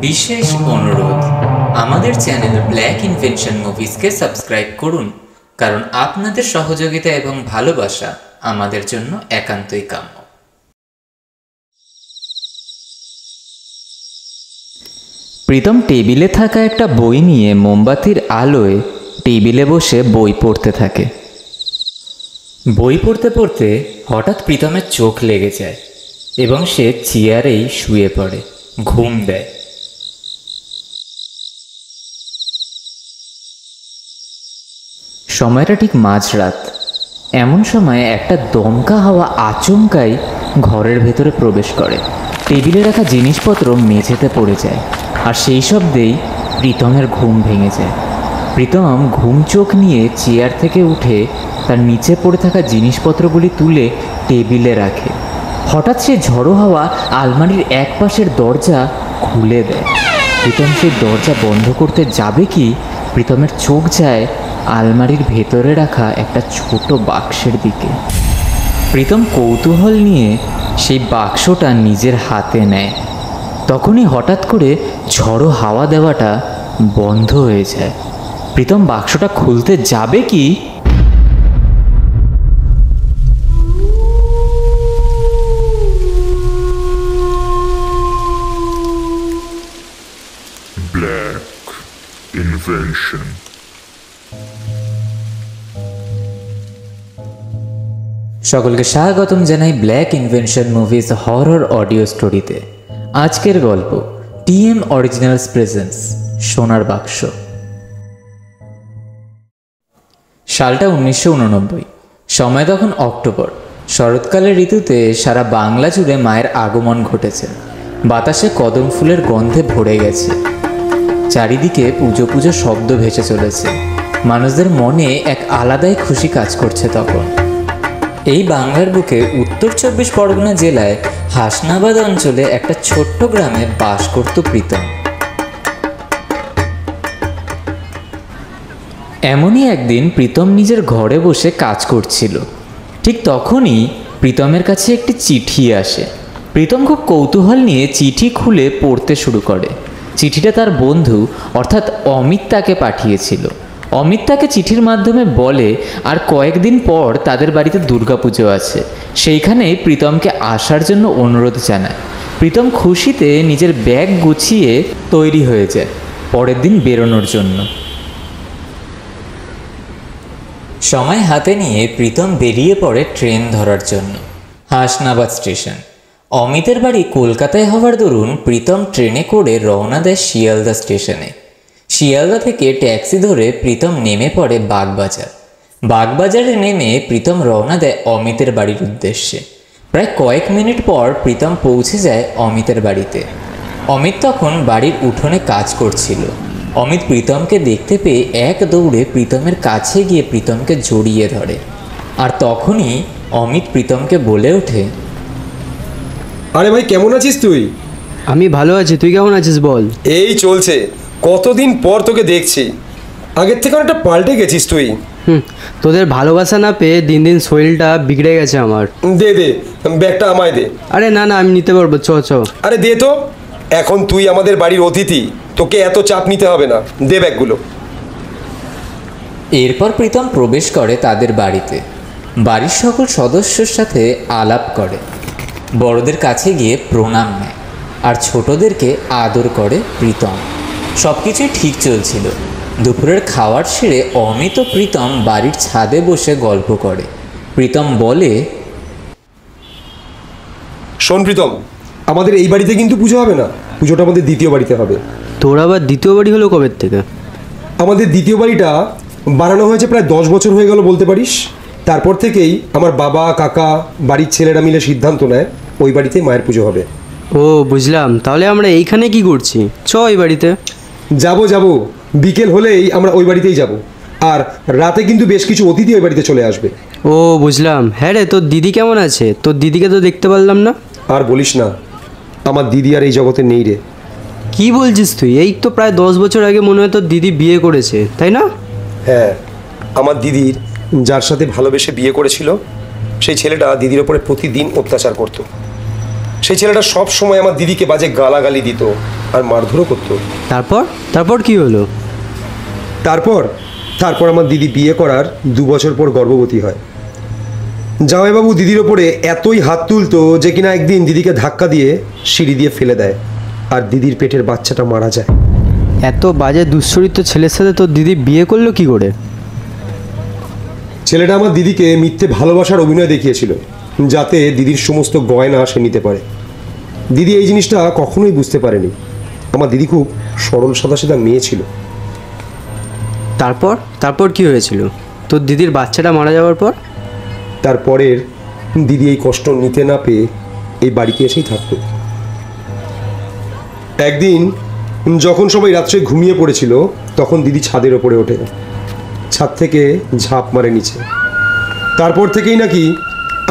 বিশেষ অনুরোধ, আমাদের চ্যানেল ব্ল্যাক ইনভেনশন মুভিজকে সাবস্ক্রাইব করুন, কারণ আপনাদের সহযোগিতা এবং ভালোবাসা আমাদের জন্য একান্তই কাম্য। প্রীতম টেবিলে থাকা একটা বই নিয়ে মোমবাতির আলোয় টেবিলে বসে বই পড়তে থাকে। বই পড়তে পড়তে হঠাৎ প্রীতমের চোখ লেগে যায় এবং সে চেয়ারেই শুয়ে পড়ে, ঘুম দেয়। সময়টা ঠিক মাঝরাত। এমন সময় একটা দমকা হাওয়া আচমকাই ঘরের ভেতরে প্রবেশ করে। টেবিলে রাখা জিনিসপত্র মেঝেতে পড়ে যায়, আর সেই শব্দেই প্রীতমের ঘুম ভেঙে যায়। প্রীতম ঘুম চোখ নিয়ে চেয়ার থেকে উঠে তার নিচে পড়ে থাকা জিনিসপত্রগুলি তুলে টেবিলে রাখে। হঠাৎ সে ঝড়ো হাওয়া আলমারির এক পাশের দরজা খুলে দেয়। প্রীতম সেই দরজা বন্ধ করতে যাবে কি, প্রীতমের চোখ যায় আলমারির ভেতরে রাখা একটা ছোট বাক্সের দিকে। প্রীতম কৌতূহল নিয়ে সেই বাক্সটা নিজের হাতে নেয়। তখনই হঠাৎ করে ঝড়ো হাওয়া দেওয়াটা বন্ধ হয়ে যায়। প্রীতম বাক্সটা খুলতে যাবে কি, Black Invention. সকলকে স্বাগতম জানাই black invention movies horror audio স্টোরিতে। আজকের গল্প টিএম অরিজিনালস প্রেজেন্স সোনার বাক্স। সালটা 1989। সময় তখন অক্টোবর। শরৎকালের ঋতুতে সারা বাংলা জুড়ে মায়ের আগমন ঘটেছে। বাতাসে কদম ফুলের গন্ধে ভরে গেছে। চারিদিকে পুজো পুজো শব্দ ভেসে চলেছে। মানুষদের মনে এক আলাদাই খুশি কাজ করছে তখন। এই বাংলার বুকে উত্তর 24 পরগনা জেলায় হাসনাবাদ অঞ্চলে একটা ছোট্ট গ্রামে বাস করত প্রীতম। এমনই একদিন প্রীতম নিজের ঘরে বসে কাজ করছিল। ঠিক তখনই প্রীতমের কাছে একটি চিঠি আসে। প্রীতম খুব কৌতূহল নিয়ে চিঠি খুলে পড়তে শুরু করে। চিঠিটা তার বন্ধু অর্থাৎ অমিত তাকে পাঠিয়েছিল। অমিত তাকে চিঠির মাধ্যমে বলে আর কয়েকদিন পর তাদের বাড়িতে দুর্গাপুজো আছে, সেইখানেই প্রীতমকে আসার জন্য অনুরোধ জানায়। প্রীতম খুশিতে নিজের ব্যাগ গুছিয়ে তৈরি হয়ে যায় পরের দিন বেরোনোর জন্য। সময় হাতে নিয়ে প্রীতম বেরিয়ে পড়ে ট্রেন ধরার জন্য হাসনাবাদ স্টেশন। অমিতের বাড়ি কলকাতায় হওয়ার দরুন প্রীতম ট্রেনে করে রওনা দেয় শিয়ালদা স্টেশনে। শিয়ালদা থেকে ট্যাক্সি ধরে প্রীতম নেমে পড়ে বাগবাজার। বাগবাজারে নেমে প্রীতম রওনা দেয় অমিতের বাড়ির উদ্দেশ্যে। প্রায় কয়েক মিনিট পর প্রীতম পৌঁছে যায় অমিতের বাড়িতে। অমিত তখন বাড়ির উঠোনে কাজ করছিল। অমিত প্রীতমকে দেখতে পেয়ে এক দৌড়ে প্রীতমের কাছে গিয়ে প্রীতমকে জড়িয়ে ধরে। আর তখনই অমিত প্রীতমকে বলে ওঠে, আরে ভাই, কেমন আছিস তুই? আমি ভালো আছি, তুই কেমন আছিস বল? এই চলছে, কতদিন পর তোকে দেখছি। আগের থেকে অনেকটা পাল্টে গেছিস তুই। তোদের ভালোবাসা না পেয়ে দিন দিন শরীরটা বিগড়ে গেছে আমার। দে দে ব্যাগটা আমায় দে। আরে না না, আমি নিতে পারবো, চ চ। আরে দে তো, এখন তুই আমাদের বাড়ির অতিথি, তোকে এত চাপ নিতে হবে না। দে ব্যাগগুলো। এরপর প্রীতম প্রবেশ করে তাদের বাড়িতে। বাড়ির সকল সদস্যের সাথে আলাপ করে, বড়দের কাছে গিয়ে প্রণাম নেয় আর ছোটদেরকে আদর করে প্রীতম। সব কিছুই ঠিক চলছিল। দুপুরের খাওয়ার সেরে অমিত ও প্রীতম বাড়ির ছাদে বসে গল্প করে। প্রীতম বলে, শোন প্রীতম, আমাদের এই বাড়িতে কিন্তু পুজো হবে না, পুজোটা আমাদের দ্বিতীয় বাড়িতে হবে। তোর আবার দ্বিতীয় বাড়ি হলো কবে থেকে? আমাদের দ্বিতীয় বাড়িটা বানানো হয়েছে প্রায় 10 বছর হয়ে গেল বলতে পারিস। তারপর থেকেই আমার বাবা কাকা বাড়ির ছেলেরা মিলে সিদ্ধান্ত নেয় ওই বাড়িতেই মায়ের পুজো হবে। ও বুঝলাম, তাহলে আমরা এইখানে কি করছি? চ এই বাড়িতে। যাব, বিকেল হলেই আমরা ওই বাড়িতেই যাব। আর রাতে কিন্তু বেশ কিছু অতিথি ওই বাড়িতে চলে আসবে। ও বুঝলাম। হ্যাঁ রে, তোর দিদি কেমন আছে? তোর দিদিকে তো দেখতে পারলাম না। আর বলিস না, আমার দিদি আর এই জগতে নেই রে। কি বলছিস তুই? এই তো প্রায় 10 বছর আগে মনে হয় তোর দিদি বিয়ে করেছে, তাই না? হ্যাঁ, আমার দিদির যার সাথে ভালোবেসে বিয়ে করেছিল সেই ছেলেটা দিদির ওপরে প্রতিদিন অত্যাচার করত। সেই ছেলেটা সব সময় আমার দিদিকে বাজে গালাগালি দিত আর মারধরও করতো। তারপর তারপর কি হলো? তারপর তারপর আমার দিদি বিয়ে করার 2 বছর পর গর্ভবতী হয়। জামাইবাবু দিদির ওপরে এতই হাত তুলতো যে কিনা একদিন দিদিকে ধাক্কা দিয়ে সিঁড়ি দিয়ে ফেলে দেয়, আর দিদির পেটের বাচ্চাটা মারা যায়। এত বাজে দুশ্চরিত্র ছেলের সাথে তোর দিদি বিয়ে করলো কি করে? ছেলেটা আমার দিদিকে মিথ্যে ভালোবাসার অভিনয় দেখিয়েছিল, যাতে দিদির সমস্ত গয়না সে নিতে পারে। দিদি এই জিনিসটা কখনোই বুঝতে পারেনি। আমার দিদি খুব সরল সাদাসিধা মেয়ে ছিল। তারপর তারপর কি হয়েছিল তোর দিদির বাচ্চাটা মারা যাওয়ার পর? তারপরের দিদি এই কষ্ট নিতে না পেয়ে এই বাড়িতে এসেই থাকতো। একদিন যখন সবাই রাত্রে ঘুমিয়ে পড়েছিল, তখন দিদি ছাদের ওপরে ওঠে, ছাদ থেকে ঝাঁপ মারে নিচে। তারপর থেকেই নাকি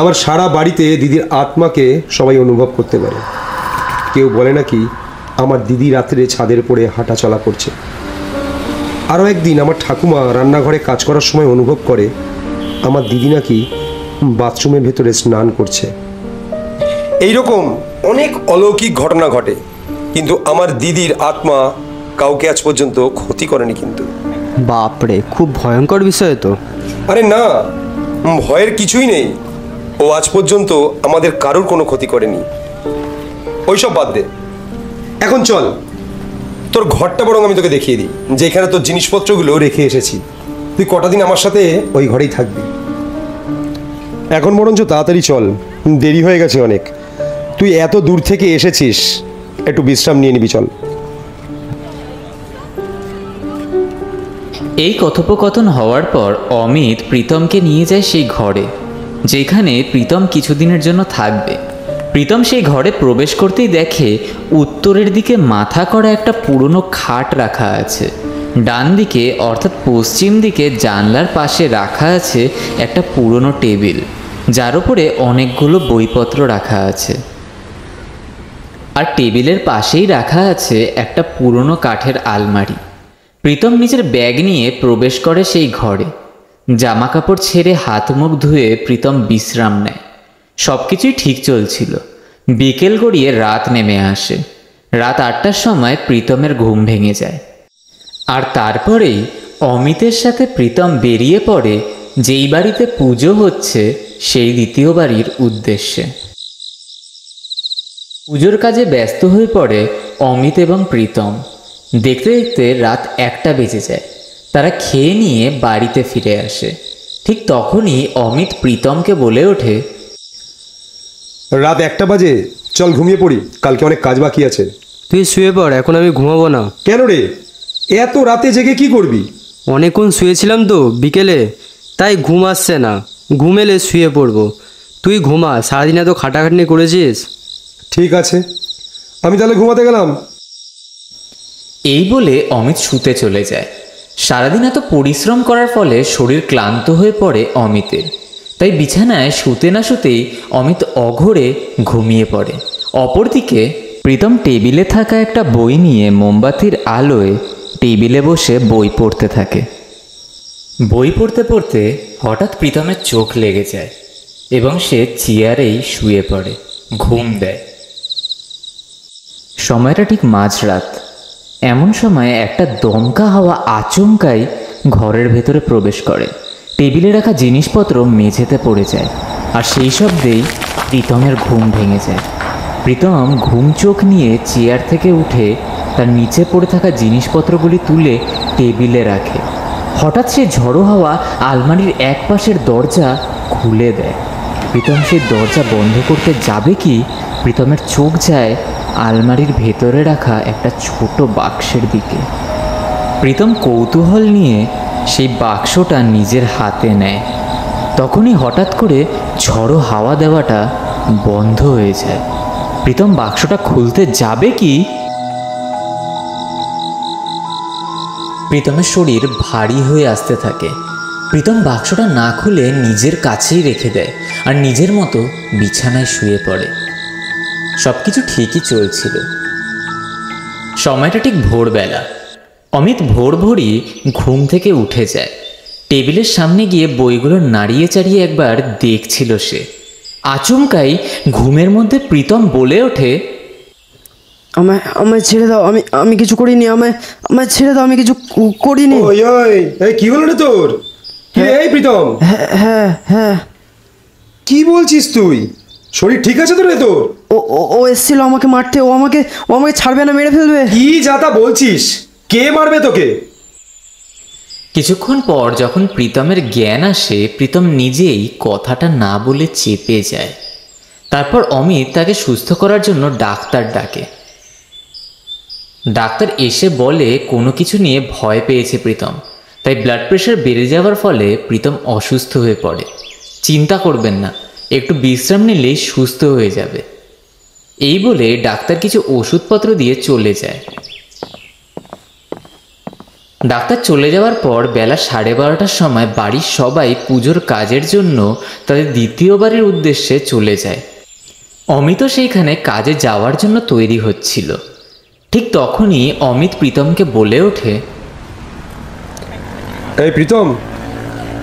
আমার সারা বাড়িতে দিদির আত্মাকে সবাই অনুভব করতে পারে। কেউ বলে নাকি আমার দিদি রাত্রে ছাদের উপরে হাঁটা চলা করছে। আরও একদিন আমার ঠাকুমা রান্নাঘরে কাজ করার সময় অনুভব করে আমার দিদি নাকি বাথরুমের ভেতরে স্নান করছে। এইরকম অনেক অলৌকিক ঘটনা ঘটে, কিন্তু আমার দিদির আত্মা কাউকে আজ পর্যন্ত ক্ষতি করেনি। কিন্তু বাপরে, খুব ভয়ঙ্কর বিষয় তো। আরে না, ভয়ের কিছুই নেই। ও আজ পর্যন্ত আমাদের কারোর কোনো ক্ষতি করেনি। ওইসব বাদ দে, এখন চল তোর ঘরটা বরং আমি তোকে দেখিয়ে দিই, যেখানে তোর জিনিসপত্রগুলো রেখে এসেছি। তুই কটা দিন আমার সাথে ওই ঘরেই থাকবি। এখন বরঞ্চ তাড়াতাড়ি চল, দেরি হয়ে গেছে অনেক। তুই এত দূর থেকে এসেছিস, একটু বিশ্রাম নিয়ে নিবি, চল। এই কথোপকথন হওয়ার পর অমিত প্রীতমকে নিয়ে যায় সেই ঘরে, যেখানে প্রীতম কিছুদিনের জন্য থাকবে। প্রীতম সেই ঘরে প্রবেশ করতেই দেখে উত্তরের দিকে মাথা করা একটা পুরনো খাট রাখা আছে। ডান দিকে অর্থাৎ পশ্চিম দিকে জানলার পাশে রাখা আছে একটা পুরনো টেবিল, যার উপরে অনেকগুলো বইপত্র রাখা আছে। আর টেবিলের পাশেই রাখা আছে একটা পুরনো কাঠের আলমারি। প্রীতম নিজের ব্যাগ নিয়ে প্রবেশ করে সেই ঘরে। জামা কাপড় ছেড়ে হাত মুখ ধুয়ে প্রীতম বিশ্রাম নেয়। সব কিছুই ঠিক চলছিল। বিকেল গড়িয়ে রাত নেমে আসে। রাত 8টার সময় প্রীতমের ঘুম ভেঙে যায়। আর তারপরেই অমিতের সাথে প্রীতম বেরিয়ে পড়ে যেই বাড়িতে পুজো হচ্ছে সেই দ্বিতীয় বাড়ির উদ্দেশ্যে। পুজোর কাজে ব্যস্ত হয়ে পড়ে অমিত এবং প্রীতম। দেখতে দেখতে রাত 1টা বেজে যায়। তারা খেয়ে নিয়ে বাড়িতে ফিরে আসে। ঠিক তখনই অমিত প্রীতমকে বলে ওঠে, রাত 1টা বাজে, চল ঘুমিয়ে পড়ি, কালকে অনেক কাজ বাকি আছে। তুই শুয়ে পড়, এখন আমি ঘুমাবো না। কেন রে, এত রাতে জেগে কি করবি? অনেকক্ষণ শুয়েছিলাম তো বিকেলে, তাই ঘুম আসছে না। ঘুম এলে শুয়ে পড়বো। তুই ঘুমা, সারাদিন এত খাটাখাটনি করেছিস। ঠিক আছে, আমি তাহলে ঘুমাতে গেলাম। এই বলে অমিত শুতে চলে যায়। সারাদিন এত পরিশ্রম করার ফলে শরীর ক্লান্ত হয়ে পড়ে অমিতের। তাই বিছানায় শুতে না শুতেই অমিত অঘোরে ঘুমিয়ে পড়ে। অপরদিকে প্রীতম টেবিলে থাকা একটা বই নিয়ে মোমবাতির আলোয় টেবিলে বসে বই পড়তে থাকে। বই পড়তে পড়তে হঠাৎ প্রীতমের চোখ লেগে যায় এবং সে চেয়ারেই শুয়ে পড়ে, ঘুম দেয়। সময়টা ঠিক মাঝরাত। এমন সময় একটা দমকা হাওয়া আচমকাই ঘরের ভেতরে প্রবেশ করে। টেবিলে রাখা জিনিসপত্র মেঝেতে পড়ে যায়, আর সেই শব্দেই প্রীতমের ঘুম ভেঙে যায়। প্রীতম ঘুম চোখ নিয়ে চেয়ার থেকে উঠে তার নিচে পড়ে থাকা জিনিসপত্রগুলি তুলে টেবিলে রাখে। হঠাৎ সে ঝড়ো হাওয়া আলমারির এক পাশের দরজা খুলে দেয়। প্রীতম সেই দরজা বন্ধ করতে যাবে কি, প্রীতমের চোখ যায় আলমারির ভেতরে রাখা একটা ছোট বাক্সের দিকে। প্রীতম কৌতূহল নিয়ে সেই বাক্সটা নিজের হাতে নেয়। তখনই হঠাৎ করে ঝড়ো হাওয়া দেওয়াটা বন্ধ হয়ে যায়। প্রীতম বাক্সটা খুলতে যাবে কি, প্রীতমের শরীর ভারী হয়ে আসতে থাকে। প্রীতম বাক্সটা না খুলে নিজের কাছেই রেখে দেয় আর নিজের মতো বিছানায় শুয়ে পড়ে। সব কিছু ঠিকই চলছিল। সময়টা ঠিক ভোরবেলা। অমিত ভোরই ঘুম থেকে উঠে যায়। টেবিলের সামনে গিয়ে বইগুলো নাড়িয়ে চাড়িয়ে একবার দেখছিল সে। আচমকাই ঘুমের মধ্যে প্রীতম বলে ওঠে, আমায় আমায় ছেড়ে দাও, আমি কিছু করিনি, আমায় ছেড়ে দাও, আমি কিছু করিনি। ওই ওই এই কি হলো রে তোর? কি রে এই প্রীতম? হ্যাঁ হ্যাঁ হ্যাঁ। কি বলছিস তুই? শরীর ঠিক আছে তো রে তোর? ও এসেছিল আমাকে মারতে, ও আমাকে ছাড়বে না, মেরে ফেলবে। কি যাতা বলছিস? কে মারবে তোকে? কিছুক্ষণ পর যখন প্রীতমের জ্ঞান আসে, প্রীতম নিজেই কথাটা না বলে চেপে যায়। তারপর অমিত তাকে সুস্থ করার জন্য ডাক্তার ডাকে। ডাক্তার এসে বলে কোনো কিছু নিয়ে ভয় পেয়েছে প্রীতম, তাই ব্লাড প্রেশার বেড়ে যাওয়ার ফলে প্রীতম অসুস্থ হয়ে পড়ে। চিন্তা করবেন না, একটু বিশ্রাম নিলেই সুস্থ হয়ে যাবে। এই বলে ডাক্তার কিছু ওষুধপত্র দিয়ে চলে যায়। ডাক্তার চলে যাওয়ার পর বেলা 12:30টার সময় বাড়ির সবাই পুজোর কাজের জন্য তাদের দ্বিতীয় বাড়ির উদ্দেশ্যে চলে যায়। অমিতও সেইখানে কাজে যাওয়ার জন্য তৈরি হচ্ছিল। ঠিক তখনই অমিত প্রীতমকে বলে ওঠে, এই প্রীতম,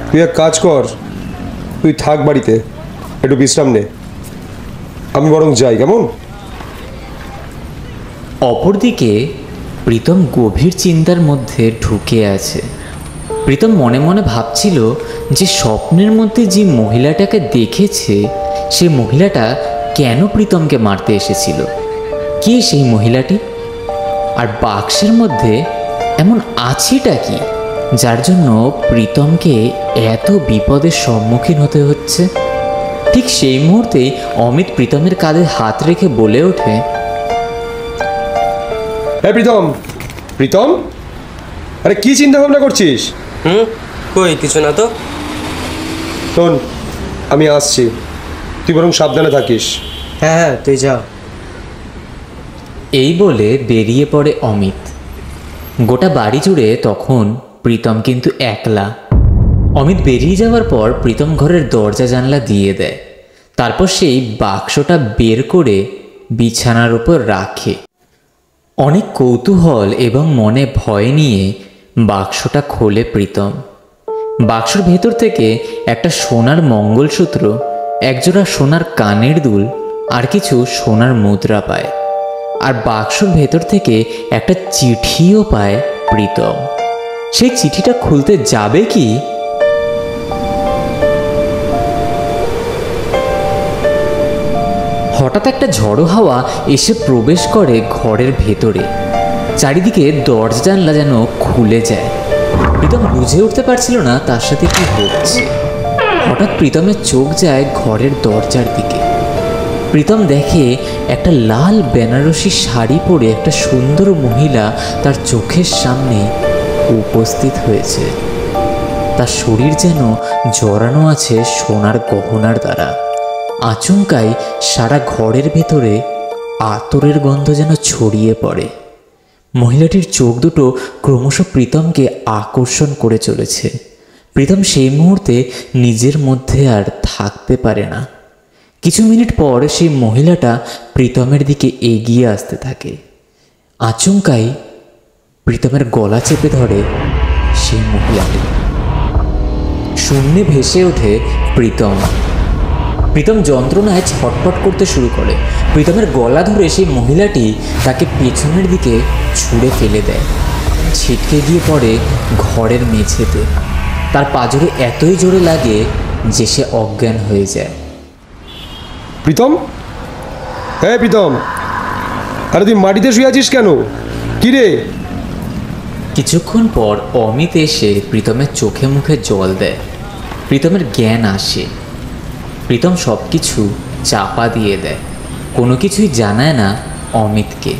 তুই এক কাজ কর, তুই থাক বাড়িতে, একটু বিশ্রাম নে, আমি বরং যাই, কেমন? অপরদিকে প্রীতম গভীর চিন্তার মধ্যে ঢুকে আছে। প্রীতম মনে মনে ভাবছিল যে স্বপ্নের মধ্যে যে মহিলাটাকে দেখেছে, সেই মহিলাটা কেন প্রীতমকে মারতে এসেছিল, কে সেই মহিলাটি, আর বাক্সের মধ্যে এমন আছেটা কি যার জন্য প্রীতমকে এত বিপদের সম্মুখীন হতে হচ্ছে। ঠিক সেই মুহূর্তেই অমিত প্রীতমের কাঁধে হাত রেখে বলে ওঠে, হ্যাঁ প্রীতম, প্রীতম, আরে কি চিন্তা ভাবনা করছিস? কই কিছু না তো। শোন, আমি আসছি, তুই বরং সাবধানে থাকিস। হ্যাঁ হ্যাঁ, তুই যা। এই বলে বেরিয়ে পড়ে অমিত। গোটা বাড়ি জুড়ে তখন প্রীতম কিন্তু একলা। অমিত বেরিয়ে যাওয়ার পর প্রীতম ঘরের দরজা জানলা দিয়ে দেয়। তারপর সেই বাক্সটা বের করে বিছানার উপর রাখে। অনেক কৌতূহল এবং মনে ভয় নিয়ে বাক্সটা খোলে প্রীতম। বাক্সর ভেতর থেকে একটা সোনার মঙ্গলসূত্র, একজোড়া সোনার কানের দুল আর কিছু সোনার মুদ্রা পায়। আর বাক্সর ভেতর থেকে একটা চিঠিও পায় প্রীতম। সেই চিঠিটা খুলতে যাবে কি, হঠাৎ একটা ঝড়ো হাওয়া এসে প্রবেশ করে ঘরের ভেতরে। চারিদিকে দরজা জানলা যেন খুলে যায়। প্রীতম বুঝে উঠতে পারছিল না তার সাথে কি হচ্ছে। হঠাৎ প্রীতমের চোখ যায় ঘরের দরজার দিকে। প্রীতম দেখে একটা লাল বেনারসি শাড়ি পরে একটা সুন্দর মহিলা তার চোখের সামনে উপস্থিত হয়েছে। তার শরীর যেন জড়ানো আছে সোনার গহনার দ্বারা। আচমকাই সারা ঘরের ভেতরে আতরের গন্ধ যেন ছড়িয়ে পড়ে। মহিলাটির চোখ দুটো ক্রমশ প্রীতমকে আকর্ষণ করে চলেছে। প্রীতম সেই মুহূর্তে নিজের মধ্যে আর থাকতে পারে না। কিছু মিনিট পর সেই মহিলাটা প্রীতমের দিকে এগিয়ে আসতে থাকে। আচমকাই প্রীতমের গলা চেপে ধরে সেই মহিলাটি। শূন্যে ভেসে ওঠে প্রীতম। প্রীতম যন্ত্রণায় ছটফট করতে শুরু করে। প্রীতমের গলা ধরে সেই মহিলাটি তাকে পেছনের দিকে ছুঁড়ে ফেলে দেয়। ছিটকে গিয়ে পড়ে ঘরের মেঝেতে। তার পাঁজরে এতই জোরে লাগে যে সে অজ্ঞান হয়ে যায়। প্রীতম, হ্যাঁ প্রীতম, আরে তুই মাটিতে শুয়ে আছিস কেন? কি রে? কিছুক্ষণ পর অমিত এসে প্রীতমের চোখে মুখে জল দেয়। প্রীতমের জ্ঞান আসে। প্রীতম সব কিছু চাপা দিয়ে দেয়, কোনো কিছুই জানায় না অমিতকে।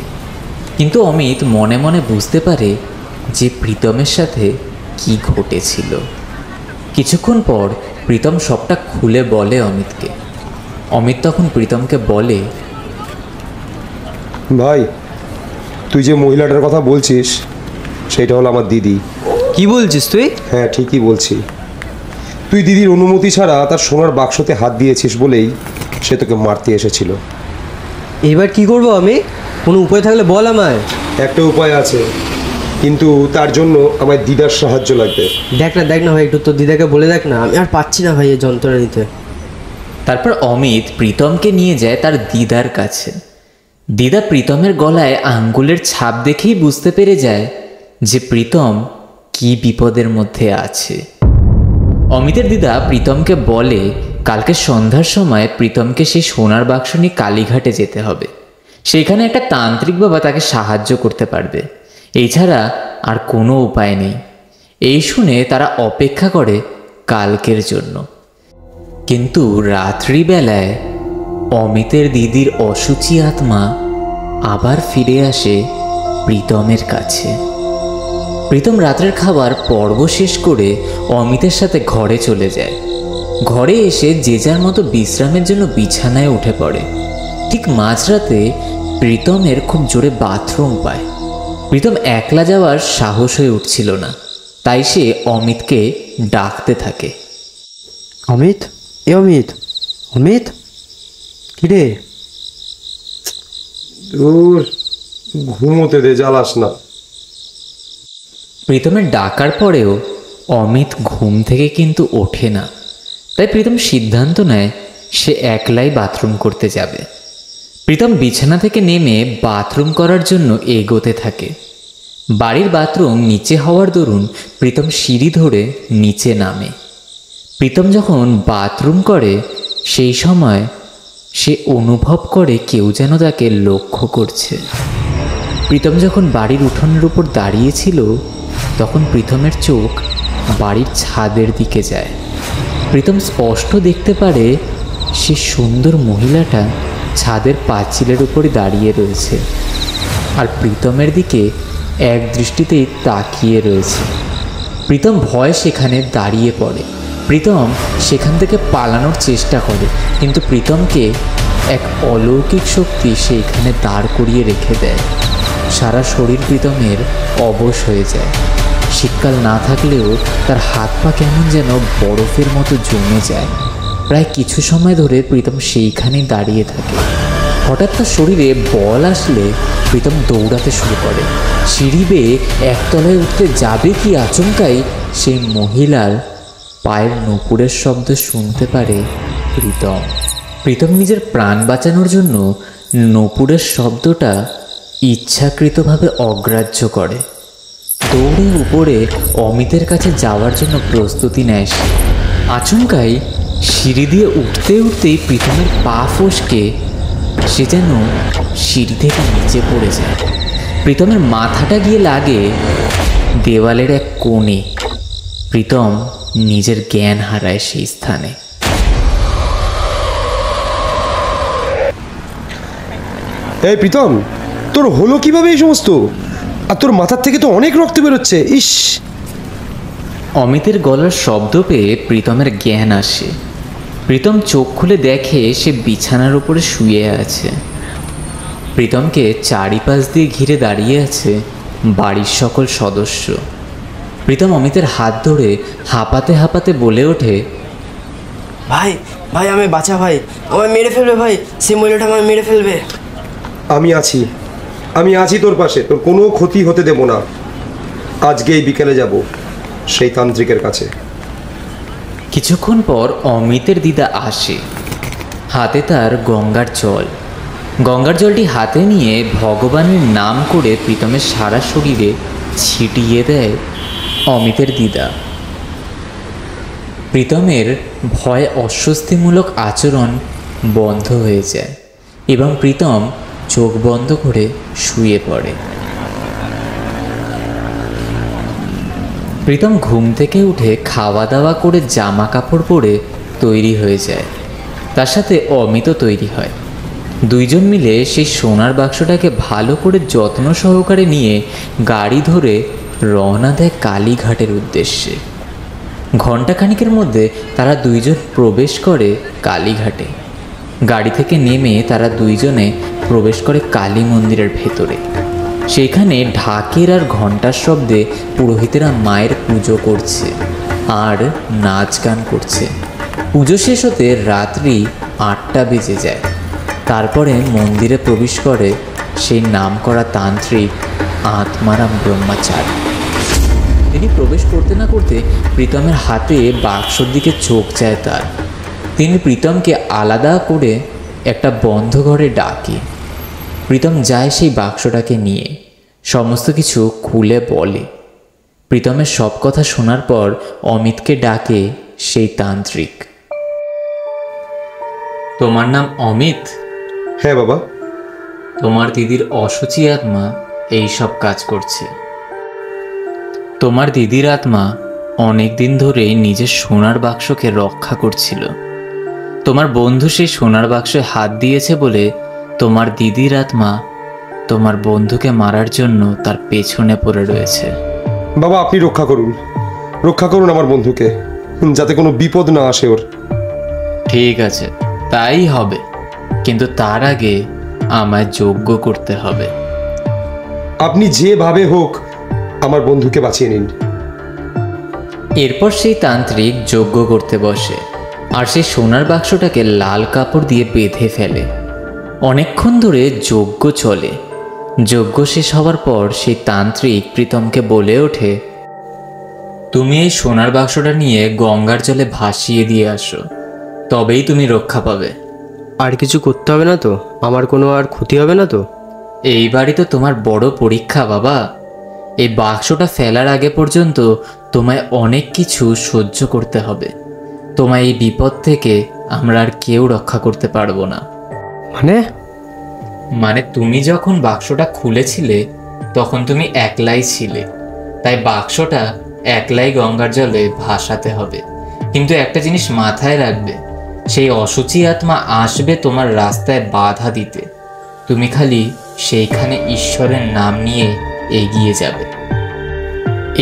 কিন্তু অমিত মনে মনে বুঝতে পারে যে প্রীতমের সাথে কি ঘটেছিল। কিছুক্ষণ পর প্রীতম সবটা খুলে বলে অমিতকে। অমিত তখন প্রীতমকে বলে, ভাই, তুই যে মহিলাটার কথা বলছিস সেটা হলো আমার দিদি। কি বলছিস তুই? হ্যাঁ, ঠিকই বলছি। তুই দিদির অনুমতি ছাড়া তার সোনার বাক্সতে হাত দিয়েছিস বলেই সে তোকে মারতে এসেছিল। এবার কি করব আমি? কোনো উপায় থাকলে বল আমায়। একটা উপায় আছে, কিন্তু তার জন্য আমার দিদার সাহায্য লাগবে। দেখ না ভাই, একটু তোর দিদাকে বলে দেখ না, আমি আর পাচ্ছি না ভাই এই যন্ত্রণা নিতে। তারপর অমিত প্রীতমকে নিয়ে যায় তার দিদার কাছে। দিদা প্রীতমের গলায় আঙ্গুলের ছাপ দেখেই বুঝতে পেরে যায় যে প্রীতম কি বিপদের মধ্যে আছে। অমিতের দিদা প্রীতমকে বলে কালকে সন্ধ্যার সময় প্রীতমকে সেই সোনার বাক্স নিয়ে কালীঘাটে যেতে হবে। সেখানে একটা তান্ত্রিক বাবা তাকে সাহায্য করতে পারবে, এছাড়া আর কোনো উপায় নেই। এই শুনে তারা অপেক্ষা করে কালকের জন্য। কিন্তু রাত্রিবেলায় অমিতের দিদির অসুচি আত্মা আবার ফিরে আসে প্রীতমের কাছে। প্রীতম রাত্রের খাবার পর্ব শেষ করে অমিতের সাথে ঘরে চলে যায়। ঘরে এসে যে যার মতো বিশ্রামের জন্য বিছানায় উঠে পড়ে। ঠিক মাঝরাতে প্রীতমের খুব জোরে বাথরুম পায়। প্রীতম একলা যাওয়ার সাহস হয়ে উঠছিল না, তাই সে অমিতকে ডাকতে থাকে। অমিত, এ অমিত, অমিত, কিরে? দূর, ঘুমোতে দে, জ্বালাস না। প্রীতমের ডাকার পরেও অমিত ঘুম থেকে কিন্তু ওঠে না। তাই প্রীতম সিদ্ধান্ত নেয় সে একলাই বাথরুম করতে যাবে। প্রীতম বিছানা থেকে নেমে বাথরুম করার জন্য এগোতে থাকে। বাড়ির বাথরুম নিচে হওয়ার দরুন প্রীতম সিঁড়ি ধরে নিচে নামে। প্রীতম যখন বাথরুম করে সেই সময় সে অনুভব করে কেউ যেন তাকে লক্ষ্য করছে। প্রীতম যখন বাড়ির উঠোনের উপর দাঁড়িয়েছিল তখন প্রীতমের চোখ বাড়ির ছাদের দিকে যায়। প্রীতম স্পষ্ট দেখতে পারে সে সুন্দর মহিলাটা ছাদের পাঁচিলের উপরে দাঁড়িয়ে রয়েছে আর প্রীতমের দিকে এক দৃষ্টিতেই তাকিয়ে রয়েছে। প্রীতম ভয়ে সেখানে দাঁড়িয়ে পড়ে। প্রীতম সেখান থেকে পালানোর চেষ্টা করে, কিন্তু প্রীতমকে এক অলৌকিক শক্তি সেইখানে দাঁড় করিয়ে রেখে দেয়। সারা শরীর প্রীতমের অবশ হয়ে যায়। শীতকাল না থাকলেও তার হাত পা কেমন যেন বরফের মতো জমে যায়। প্রায় কিছু সময় ধরে প্রীতম সেইখানেই দাঁড়িয়ে থাকে। হঠাৎ তার শরীরে বল আসলে প্রীতম দৌড়াতে শুরু করে। সিঁড়ি বেয়ে একতলায় উঠতে যাবে কি আচমকাই সেই মহিলার পায়ের নূপুরের শব্দ শুনতে পারে প্রীতম। প্রীতম নিজের প্রাণ বাঁচানোর জন্য নূপুরের শব্দটা ইচ্ছাকৃতভাবে অগ্রাহ্য করে। দৌড়ে উপরে অমিতের কাছে যাওয়ার জন্য প্রস্তুতি নেয় সে। আচমকাই সিঁড়ি দিয়ে উঠতে উঠতেই প্রীতমের পা ফসকে সে যেন সিঁড়ি থেকে নিচে পড়ে যায়। প্রীতমের মাথাটা গিয়ে লাগে দেওয়ালের এক কোণে। প্রীতম নিজের জ্ঞান হারায় সেই স্থানে। এই প্রীতম, তোর হলো কিভাবে এই সমস্ত? আর তোর মাথার থেকে তো অনেক রক্ত বেরোচ্ছে। ইস! অমিতের গলার শব্দ পেয়ে প্রীতমের জ্ঞান আসে। প্রীতম চোখ খুলে দেখে সে বিছানার উপরে শুয়ে আছে। প্রীতমকে চারিপাশ দিয়ে ঘিরে দাঁড়িয়ে আছে বাড়ির সকল সদস্য। প্রীতম অমিতের হাত ধরে হাঁপাতে হাঁপাতে বলে ওঠে, ভাই ভাই আমি বাঁচা, ভাই আমায় মেরে ফেলবে, ভাই সে মহিলাটা আমায় মেরে ফেলবে। আমি আছি তোর পাশে, তোর কোনো ক্ষতি হতে দেব না। আজকেই বিকেলে যাব সেই তান্ত্রিকের কাছে। কিছুক্ষণ পর অমিতের দিদা আসে। হাতে তার গঙ্গার জল। গঙ্গার জলটি হাতে নিয়ে ভগবানের নাম করে প্রীতমের সারা শরীরে ছিটিয়ে দেয় অমিতের দিদা। প্রীতমের ভয় অস্বস্তিমূলক আচরণ বন্ধ হয়ে যায় এবং প্রীতম চোখ বন্ধ করে শুয়ে পড়ে। প্রীতম ঘুম থেকে উঠে খাওয়া দাওয়া করে জামা কাপড় পরে তৈরি হয়ে যায়। তার সাথে অমিতও তৈরি হয়। দুইজন মিলে সেই সোনার বাক্সটাকে ভালো করে যত্ন সহকারে নিয়ে গাড়ি ধরে রওনা দেয় কালীঘাটের উদ্দেশ্যে। ঘণ্টাখানিকের মধ্যে তারা দুইজন প্রবেশ করে কালীঘাটে। গাড়ি থেকে নেমে তারা দুইজনে প্রবেশ করে কালী মন্দিরের ভেতরে। সেখানে ঢাকের আর ঘণ্টার শব্দে পুরোহিতেরা মায়ের পুজো করছে আর নাচ গান করছে। পুজো শেষ হতে রাত্রি 8টা বেজে যায়। তারপরে মন্দিরে প্রবেশ করে সেই নামকরা তান্ত্রিক আত্মারাম ব্রহ্মচারী। তিনি প্রবেশ করতে না করতে প্রীতমের হাতে বাক্সর দিকে চোখ যায় তার। তিনি প্রীতমকে আলাদা করে একটা বন্ধ ঘরে ডাকে। প্রীতম যায় সেই বাক্সটাকে নিয়ে, সমস্ত কিছু খুলে বলে। প্রীতমের সব কথা শোনার পর অমিতকে ডাকে সেই তান্ত্রিক। তোমার নাম অমিত? হ্যাঁ বাবা। তোমার দিদির অশুচি আত্মা এই সব কাজ করছে। তোমার দিদির আত্মা অনেক দিন ধরেই নিজের সোনার বাক্সকে রক্ষা করছিল। তোমার বন্ধু সেই সোনার বাক্সে হাত দিয়েছে বলে তোমার দিদির আত্মা তোমার বন্ধুকে মারার জন্য তার পেছনে পড়ে রয়েছে। বাবা আপনি রক্ষা করুন আমার বন্ধুকে, যাতে কোনো বিপদ না আসে ওর। ঠিক আছে, তাই হবে, কিন্তু তার আগে আমায় যজ্ঞ করতে হবে। আপনি যেভাবে হোক আমার বন্ধুকে বাঁচিয়ে নিন। এরপর সেই তান্ত্রিক যজ্ঞ করতে বসে আর সেই সোনার বাক্সটাকে লাল কাপড় দিয়ে বেঁধে ফেলে। অনেকক্ষণ ধরে যজ্ঞ চলে। যজ্ঞ শেষ হওয়ার পর সেই তান্ত্রিক প্রীতমকে বলে ওঠে, তুমি এই সোনার বাক্সটা নিয়ে গঙ্গার জলে ভাসিয়ে দিয়ে আসো, তবেই তুমি রক্ষা পাবে। আর কিছু করতে হবে না তো? আমার কোনো আর ক্ষতি হবে না তো? এইবারই তো তোমার বড় পরীক্ষা বাবা। এই বাক্সটা ফেলার আগে পর্যন্ত তোমায় অনেক কিছু সহ্য করতে হবে। তোমায় এই বিপদ থেকে আমরা আর কেউ রক্ষা করতে পারবো না। মানে তুমি যখন বাক্সটা খুলেছিলে তখন তুমি একলাই ছিলে, তাই বাক্সটা একলাই গঙ্গার জলে ভাসাতে হবে। কিন্তু একটা জিনিস মাথায় রাখবে, সেই অশুচি আত্মা আসবে তোমার রাস্তায় বাধা দিতে। তুমি খালি সেইখানে ঈশ্বরের নাম নিয়ে এগিয়ে যাবে।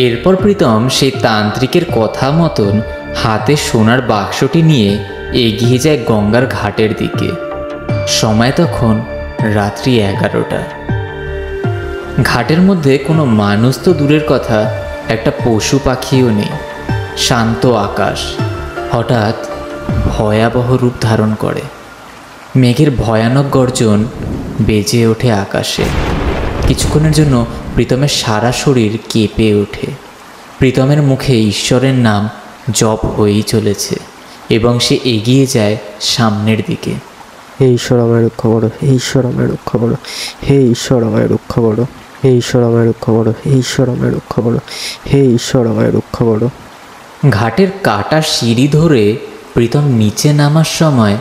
এরপর প্রীতম সেই তান্ত্রিকের কথা মতন হাতে সোনার বাক্সটি নিয়ে এগিয়ে যায় গঙ্গার ঘাটের দিকে। সময় তখন রাত্রি 11টা। ঘাটের মধ্যে কোনো মানুষ তো দূরের কথা, একটা পশু পাখিও নেই। শান্ত আকাশ হঠাৎ ভয়াবহ রূপ ধারণ করে। মেঘের ভয়ানক গর্জন বেজে ওঠে আকাশে। কিছুক্ষণের জন্য প্রীতমের সারা শরীর কেঁপে ওঠে। প্রীতমের মুখে ঈশ্বরের নাম জপ হয়েই চলেছে এবং সে এগিয়ে যায় সামনের দিকে। হে ঈশ্বর আমায় রক্ষা করো, হে ঈশ্বর আমায় রক্ষা করো, হে ঈশ্বর আমায় রক্ষা করো, হে ঈশ্বর আমায় রক্ষা করো, হে ঈশ্বর আমায় রক্ষা করো, হে ঈশ্বর আমায় রক্ষা করো। ঘাটের কাটা সিঁড়ি ধরে প্রীতম নিচে নামার সময়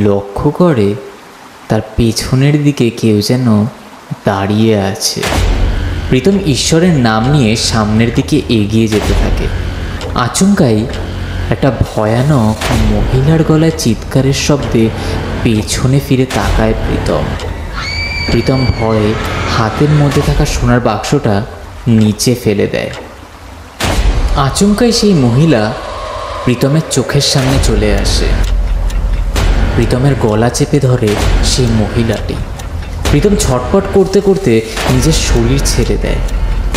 লক্ষ্য করে তার পেছনের দিকে কেউ যেন দাঁড়িয়ে আছে। প্রীতম ঈশ্বরের নাম নিয়ে সামনের দিকে এগিয়ে যেতে থাকে। আচমকাই একটা ভয়ানক মহিলার গলায় চিৎকারের শব্দে পেছনে ফিরে তাকায় প্রীতম ভয়ে হাতের মধ্যে থাকা সোনার বাক্সটা নিচে ফেলে দেয়। আচমকাই সেই মহিলা প্রীতমের চোখের সামনে চলে আসে। প্রীতমের গলা চেপে ধরে সেই মহিলাটি। প্রীতম ছটপট করতে করতে নিজের শরীর ছেড়ে দেয়।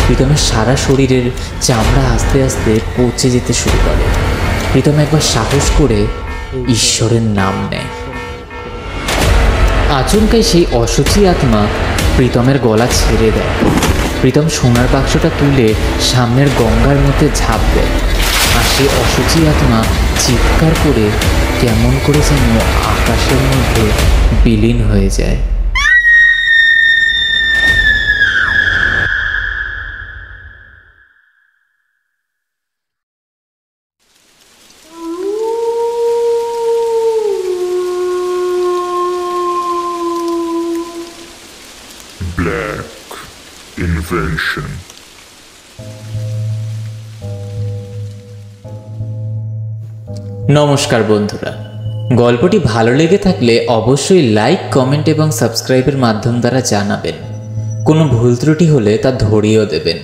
প্রীতমের সারা শরীরের চামড়া আস্তে আস্তে পচে যেতে শুরু করে। প্রীতম একবার সাহস করে ঈশ্বরের নাম নেয়। আচমকাই সেই অশুচি আত্মা প্রীতমের গলা ছেড়ে দেয়। প্রীতম সোনার বাক্সটা তুলে সামনের গঙ্গার মধ্যে ঝাঁপ দেয়। আর সেই অশুচি আত্মা চিৎকার করে কেমন করে যেন আকাশের মধ্যে বিলীন হয়ে যায়। Black Invention. নমস্কার বন্ধুরা, গল্পটি ভালো লেগে থাকলে অবশ্যই লাইক, কমেন্ট এবং সাবস্ক্রাইবের মাধ্যম দ্বারা জানাবেন। কোনো ভুল ত্রুটি হলে তা ধরিয়েও দেবেন।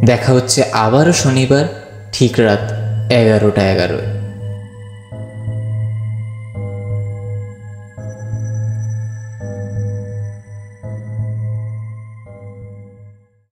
দেখা হচ্ছে আবারও শনিবার ঠিক রাত 11টা 11।